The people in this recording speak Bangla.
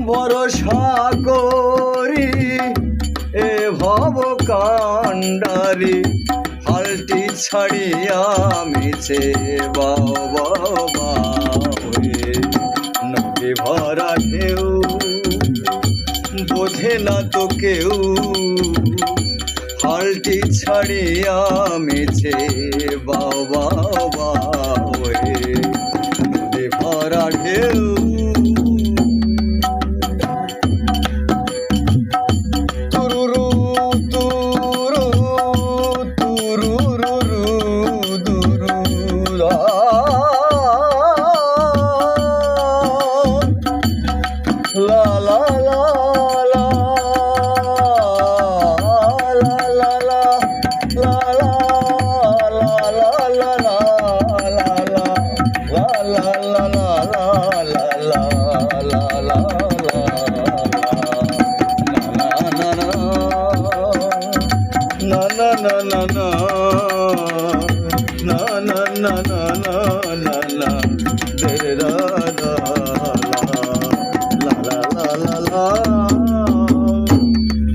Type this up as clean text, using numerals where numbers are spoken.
ভরসা করি এ ভব কাণ্ডারি হালটি ছাড়িয়া মিছে বাবা হয়ে নদী ভরা ঢেউ বোঝে না তো কেউ হালটি ছাড়িয়া মিছে বাবা হয়ে নদী ভরা ঢেউ la la la la la la la la na na na na